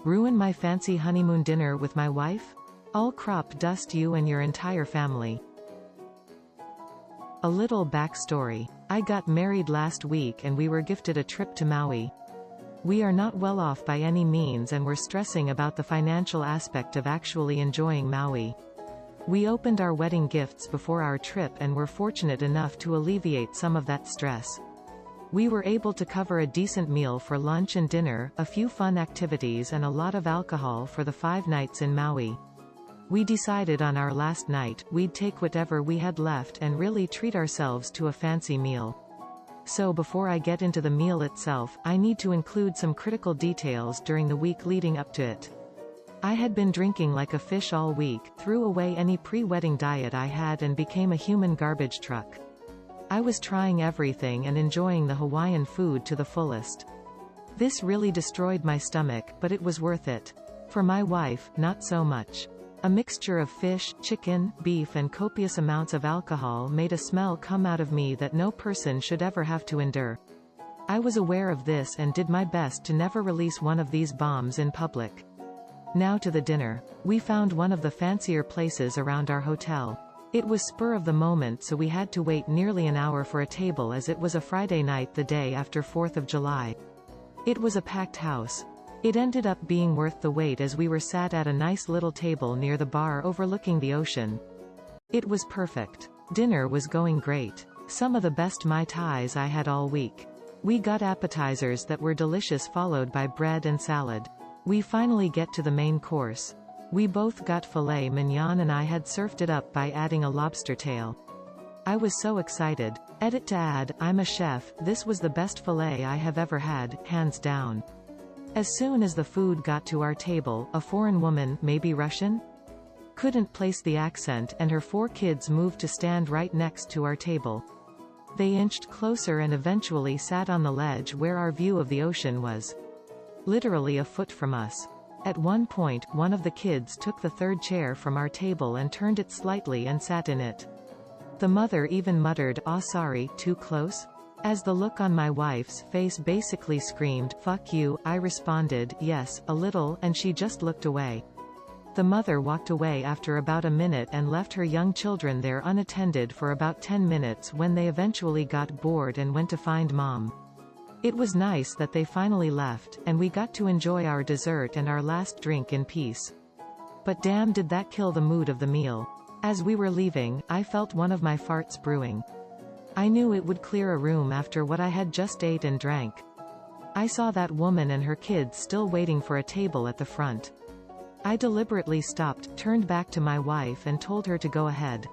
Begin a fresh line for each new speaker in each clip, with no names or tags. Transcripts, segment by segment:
Ruin my fancy honeymoon dinner with my wife? I'll crop dust you and your entire family. A little backstory. I got married last week and we were gifted a trip to Maui. We are not well off by any means and we're stressing about the financial aspect of actually enjoying Maui. We opened our wedding gifts before our trip and were fortunate enough to alleviate some of that stress. We were able to cover a decent meal for lunch and dinner, a few fun activities and a lot of alcohol for the 5 nights in Maui. We decided on our last night, we'd take whatever we had left and really treat ourselves to a fancy meal. So before I get into the meal itself, I need to include some critical details during the week leading up to it. I had been drinking like a fish all week, threw away any pre-wedding diet I had and became a human garbage truck. I was trying everything and enjoying the Hawaiian food to the fullest. This really destroyed my stomach, but it was worth it. For my wife, not so much. A mixture of fish, chicken, beef and copious amounts of alcohol made a smell come out of me that no person should ever have to endure. I was aware of this and did my best to never release one of these bombs in public. Now to the dinner. We found one of the fancier places around our hotel. It was spur of the moment, so we had to wait nearly an hour for a table as it was a Friday night the day after 4th of July. It was a packed house. It ended up being worth the wait as we were sat at a nice little table near the bar overlooking the ocean. It was perfect. Dinner was going great. Some of the best Mai Tais I had all week. We got appetizers that were delicious followed by bread and salad. We finally get to the main course. We both got filet mignon and I had surfed it up by adding a lobster tail. I was so excited. Edit to add, I'm a chef, this was the best filet I have ever had, hands down. As soon as the food got to our table, a foreign woman, maybe Russian? Couldn't place the accent and her 4 kids moved to stand right next to our table. They inched closer and eventually sat on the ledge where our view of the ocean was. Literally a foot from us. At one point, one of the kids took the 3rd chair from our table and turned it slightly and sat in it. The mother even muttered, "Aw sorry, too close?" As the look on my wife's face basically screamed, "Fuck you," I responded, "Yes, a little," and she just looked away. The mother walked away after about a minute and left her young children there unattended for about 10 minutes when they eventually got bored and went to find mom. It was nice that they finally left, and we got to enjoy our dessert and our last drink in peace. But damn did that kill the mood of the meal. As we were leaving, I felt one of my farts brewing. I knew it would clear a room after what I had just ate and drank. I saw that woman and her kids still waiting for a table at the front. I deliberately stopped, turned back to my wife and told her to go ahead.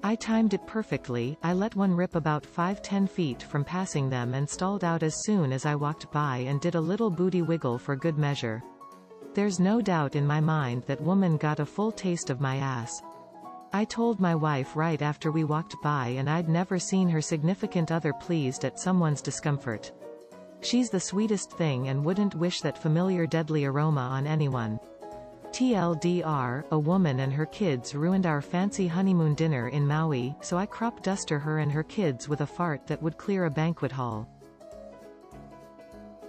I timed it perfectly, I let one rip about 5-10 feet from passing them and stalled out as soon as I walked by and did a little booty wiggle for good measure. There's no doubt in my mind that woman got a full taste of my ass. I told my wife right after we walked by and I'd never seen her significant other pleased at someone's discomfort. She's the sweetest thing and wouldn't wish that familiar deadly aroma on anyone. TLDR, a woman and her kids ruined our fancy honeymoon dinner in Maui, so I crop duster her and her kids with a fart that would clear a banquet hall.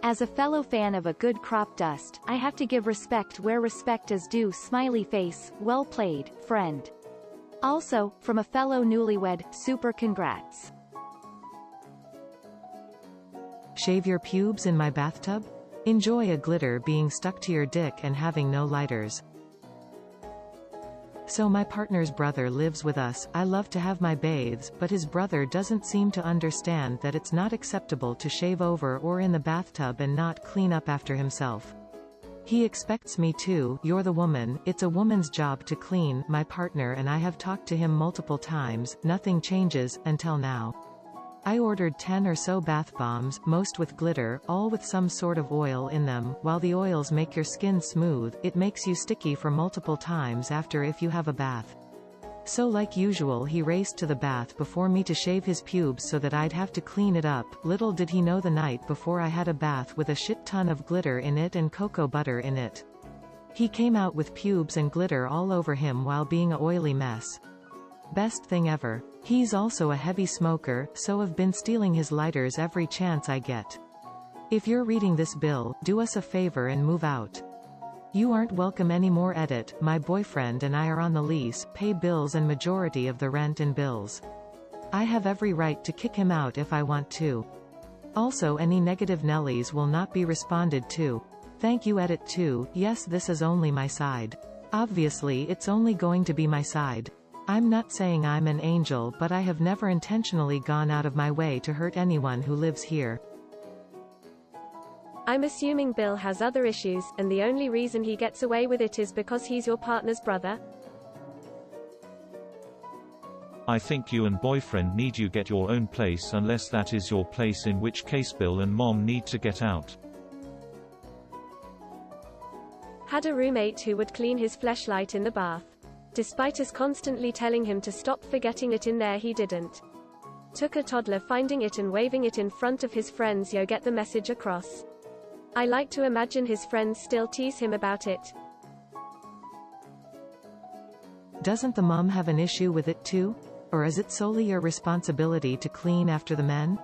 As a fellow fan of a good crop dust, I have to give respect where respect is due. Smiley face, well played, friend. Also, from a fellow newlywed, super congrats.
Shave your pubes in my bathtub? Enjoy a glitter being stuck to your dick and having no lighters. So my partner's brother lives with us. I love to have my bathes, but his brother doesn't seem to understand that it's not acceptable to shave over or in the bathtub and not clean up after himself. He expects me to. You're the woman, it's a woman's job to clean. My partner and I have talked to him multiple times, nothing changes, until now. I ordered 10 or so bath bombs, most with glitter, all with some sort of oil in them. While the oils make your skin smooth, it makes you sticky for multiple times after if you have a bath. So like usual he raced to the bath before me to shave his pubes so that I'd have to clean it up. Little did he know the night before I had a bath with a shit ton of glitter in it and cocoa butter in it. He came out with pubes and glitter all over him while being a oily mess. Best thing ever. He's also a heavy smoker, so I've been stealing his lighters every chance I get. If you're reading this bill, do us a favor and move out. You aren't welcome anymore. Edit, my boyfriend and I are on the lease, pay bills and majority of the rent and bills. I have every right to kick him out if I want to. Also, any negative Nellies will not be responded to. Thank you. Edit 2, yes, this is only my side. Obviously it's only going to be my side. I'm not saying I'm an angel, but I have never intentionally gone out of my way to hurt anyone who lives here.
I'm assuming Bill has other issues, and the only reason he gets away with it is because he's your partner's brother?
I think you and boyfriend need you get your own place, unless that is your place, in which case Bill and mom need to get out.
Had a roommate who would clean his fleshlight in the bath. Despite us constantly telling him to stop forgetting it in there, he didn't. Took a toddler finding it and waving it in front of his friends. Yo, get the message across. I like to imagine his friends still tease him about it.
Doesn't the mom have an issue with it too? Or is it solely your responsibility to clean after the men?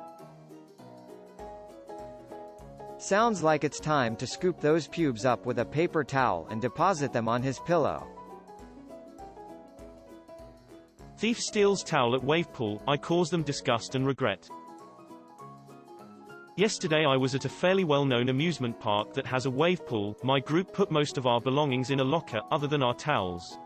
Sounds like it's time to scoop those pubes up with a paper towel and deposit them on his pillow.
Thief steals towel at wave pool. I cause them disgust and regret. Yesterday I was at a fairly well-known amusement park that has a wave pool. My group put most of our belongings in a locker, other than our towels.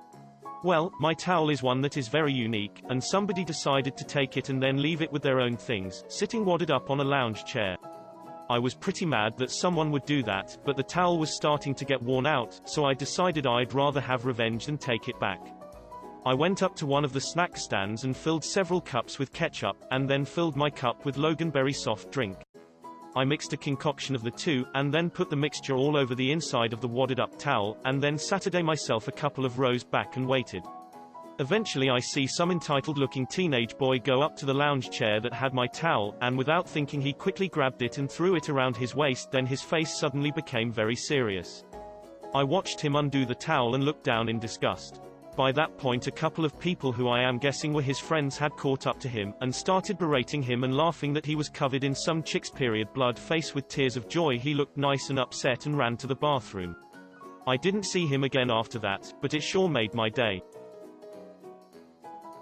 Well, my towel is one that is very unique, and somebody decided to take it and then leave it with their own things, sitting wadded up on a lounge chair. I was pretty mad that someone would do that, but the towel was starting to get worn out, so I decided I'd rather have revenge than take it back. I went up to one of the snack stands and filled several cups with ketchup, and then filled my cup with Loganberry soft drink. I mixed a concoction of the two, and then put the mixture all over the inside of the wadded-up towel, and then Saturday myself a couple of rows back and waited. Eventually I see some entitled-looking teenage boy go up to the lounge chair that had my towel, and without thinking he quickly grabbed it and threw it around his waist. Then his face suddenly became very serious. I watched him undo the towel and looked down in disgust. By that point a couple of people who I am guessing were his friends had caught up to him, and started berating him and laughing that he was covered in some chick's period blood. Face with tears of joy, he looked nice and upset and ran to the bathroom. I didn't see him again after that, but it sure made my day.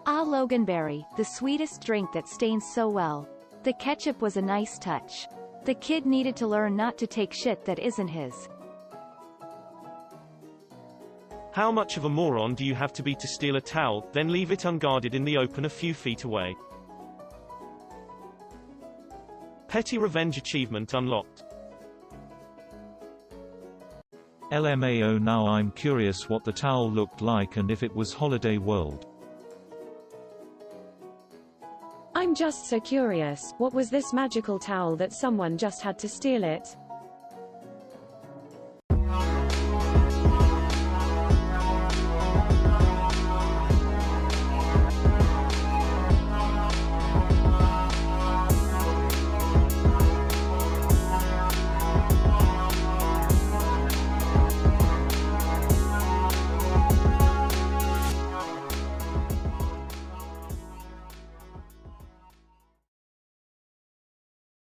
Ah, Loganberry, the sweetest drink that stains so well. The ketchup was a nice touch. The kid needed to learn not to take shit that isn't his.
How much of a moron do you have to be to steal a towel, then leave it unguarded in the open a few feet away? Petty revenge achievement unlocked.
LMAO, now I'm curious what the towel looked like and if it was Holiday World.
I'm just so curious, what was this magical towel that someone just had to steal it?